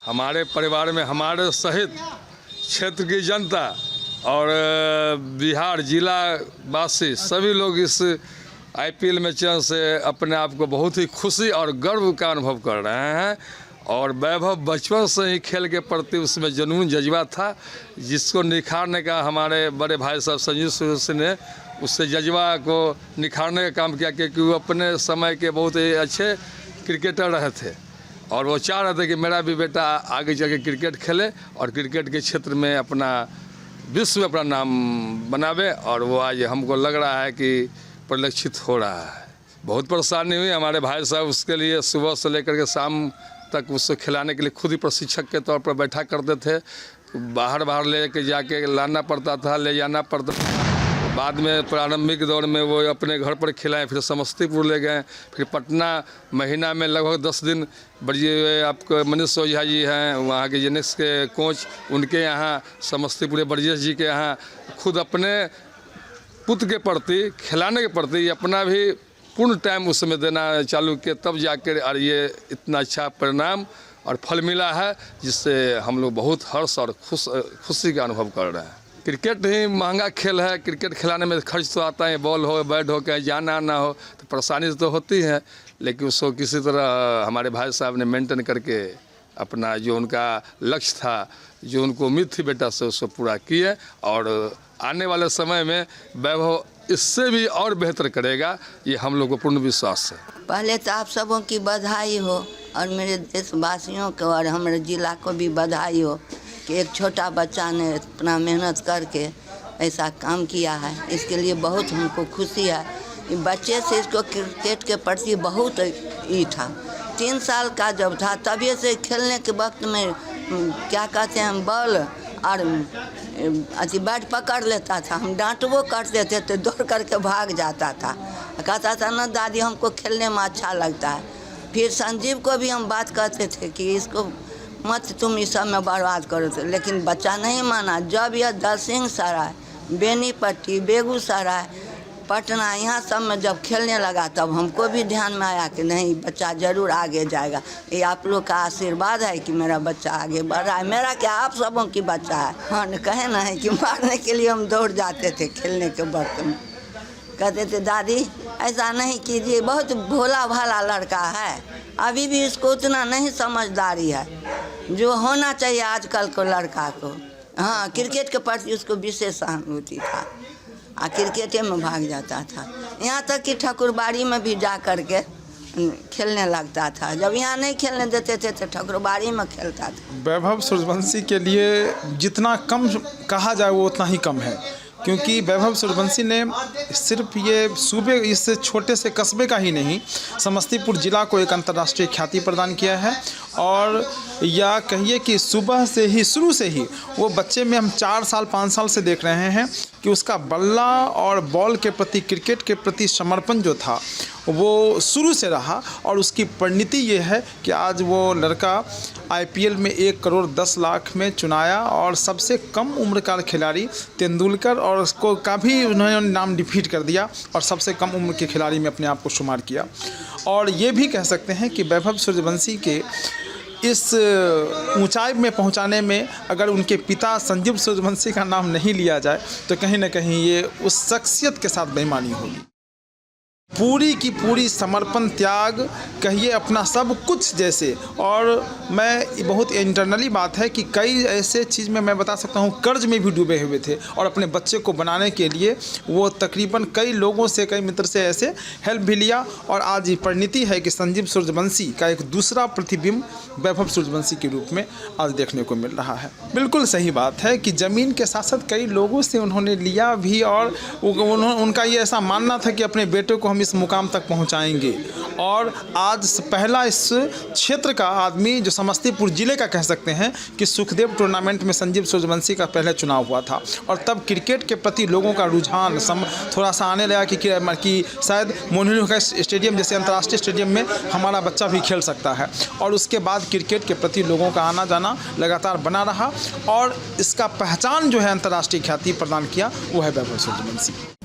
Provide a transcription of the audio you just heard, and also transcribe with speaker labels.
Speaker 1: हमारे परिवार में हमारे सहित क्षेत्र की जनता और बिहार जिला वासी सभी लोग इस IPL में चयन से अपने आप को बहुत ही खुशी और गर्व का अनुभव कर रहे हैं। और वैभव बचपन से ही खेल के प्रति उसमें जुनून जज्बा था, जिसको निखारने का हमारे बड़े भाई साहब संजीव सूर्यवंशी ने उससे जज्बा को निखारने का काम किया, क्योंकि वो अपने समय के बहुत ही अच्छे क्रिकेटर रहे थे और वो चाह रहे थे कि मेरा भी बेटा आगे चल के क्रिकेट खेले और क्रिकेट के क्षेत्र में अपना विश्व में अपना नाम बनावे। और वो आज हमको लग रहा है कि परिलक्षित हो रहा है। बहुत परेशानी हुई हमारे भाई साहब, उसके लिए सुबह से लेकर के शाम तक उसको खिलाने के लिए खुद ही प्रशिक्षक के तौर पर बैठा करते थे। बाहर ले के जाके लाना पड़ता था, ले जाना पड़ता था। बाद में प्रारंभिक दौर में वो अपने घर पर खिलाए, फिर समस्तीपुर ले गए, फिर पटना महीना में लगभग 10 दिन बड़े आपको मनीष ओझा जी हैं वहाँ के जेनेक्स के कोच, उनके यहाँ समस्तीपुर ब्रजेश जी के यहाँ खुद अपने पुत्र के प्रति खिलाने के प्रति अपना भी पूर्ण टाइम उस समय देना चालू किया, तब जाकर और ये इतना अच्छा परिणाम और फल मिला है, जिससे हम लोग बहुत हर्ष और खुशी का अनुभव कर रहे हैं। क्रिकेट ही महंगा खेल है, क्रिकेट खिलाने में खर्च तो आता है, बॉल हो बैट हो कहीं जाना आना हो तो परेशानी तो होती है, लेकिन उसको किसी तरह हमारे भाई साहब ने मेंटेन करके अपना जो उनका लक्ष्य था, जो उनको उम्मीद थी बेटा से, उसको पूरा किए। और आने वाले समय में वैभव इससे भी और बेहतर करेगा, ये हम लोग को पूर्ण विश्वास है।
Speaker 2: पहले तो आप सबों की बधाई हो और मेरे देशवासियों को और हमारे जिला को भी बधाई हो कि एक छोटा बच्चा ने अपना मेहनत करके ऐसा काम किया है। इसके लिए बहुत हमको खुशी है। बच्चे से इसको क्रिकेट के प्रति बहुत ही था। 3 साल का जब था तभी से खेलने के वक्त में क्या कहते हैं बॉल और बैट पकड़ लेता था, हम डांटवो करते थे तो दौड़ करके भाग जाता था, कहता था ना दादी हमको खेलने में अच्छा लगता है। फिर संजीव को भी हम बात करते थे कि इसको मत तुम इस सब में बर्बाद करो थे, लेकिन बच्चा नहीं माना। जब यह दलसिंहसराय, बेनीपट्टी, बेगूसराय, पटना यहाँ सब में जब खेलने लगा तब हमको भी ध्यान में आया कि नहीं बच्चा ज़रूर आगे जाएगा। ये आप लोग का आशीर्वाद है कि मेरा बच्चा आगे बढ़ रहा है। मेरा क्या आप सबों की बच्चा है। हाँ कहे ना है कि मारने के लिए हम दौड़ जाते थे खेलने के वक्त में, कहते थे दादी ऐसा नहीं कीजिए, बहुत भोला भाला लड़का है, अभी भी इसको उतना नहीं समझदारी है जो होना चाहिए आजकल को लड़का को। हाँ क्रिकेट के प्रति उसको विशेष सहानुभूति था, क्रिकेटे में भाग जाता था। यहाँ तक कि ठाकुरबाड़ी में भी जा कर के खेलने लगता था। जब यहाँ नहीं खेलने देते थे तो ठाकुरबाड़ी में खेलता था।
Speaker 3: वैभव सूर्यवंशी के लिए जितना कम कहा जाए वो उतना ही कम है, क्योंकि वैभव सूर्यवंशी ने सिर्फ ये सूबे इस छोटे से कस्बे का ही नहीं, समस्तीपुर जिला को एक अंतर्राष्ट्रीय ख्याति प्रदान किया है। और या कहिए कि सुबह से ही शुरू से ही वो बच्चे में हम 4 साल 5 साल से देख रहे हैं कि उसका बल्ला और बॉल के प्रति, क्रिकेट के प्रति समर्पण जो था वो शुरू से रहा। और उसकी परिणति ये है कि आज वो लड़का IPL में 1 करोड़ 10 लाख में चुनाया और सबसे कम उम्र का खिलाड़ी तेंदुलकर और उसको का भी उन्होंने नाम डिफीट कर दिया और सबसे कम उम्र के खिलाड़ी में अपने आप को शुमार किया। और ये भी कह सकते हैं कि वैभव सूर्यवंशी के इस ऊंचाई में पहुंचाने में अगर उनके पिता संजीव सूर्यवंशी का नाम नहीं लिया जाए तो कहीं ना कहीं ये उस शख्सियत के साथ बेईमानी होगी। पूरी की पूरी समर्पण, त्याग, कहिए अपना सब कुछ जैसे। और मैं बहुत इंटरनली बात है कि कई ऐसे चीज़ में मैं बता सकता हूँ कर्ज में भी डूबे हुए थे और अपने बच्चे को बनाने के लिए वो तकरीबन कई लोगों से, कई मित्र से ऐसे हेल्प भी लिया। और आज ये परिणति है कि संजीव सूर्यवंशी का एक दूसरा प्रतिबिंब वैभव सूर्यवंशी के रूप में आज देखने को मिल रहा है। बिल्कुल सही बात है कि ज़मीन के साथ साथ कई लोगों से उन्होंने लिया भी और उनका ये ऐसा मानना था कि अपने बेटे को हम इस मुकाम तक पहुंचाएंगे। और आज पहला इस क्षेत्र का आदमी जो समस्तीपुर जिले का कह सकते हैं कि सुखदेव टूर्नामेंट में संजीव सूर्यवंशी का पहले चुनाव हुआ था और तब क्रिकेट के प्रति लोगों का रुझान थोड़ा सा आने लगा कि शायद मोइनुल स्टेडियम जैसे अंतर्राष्ट्रीय स्टेडियम में हमारा बच्चा भी खेल सकता है। और उसके बाद क्रिकेट के प्रति लोगों का आना जाना लगातार बना रहा और इसका पहचान जो है अंतर्राष्ट्रीय ख्याति प्रदान किया वो है वैभव सूर्यवंशी।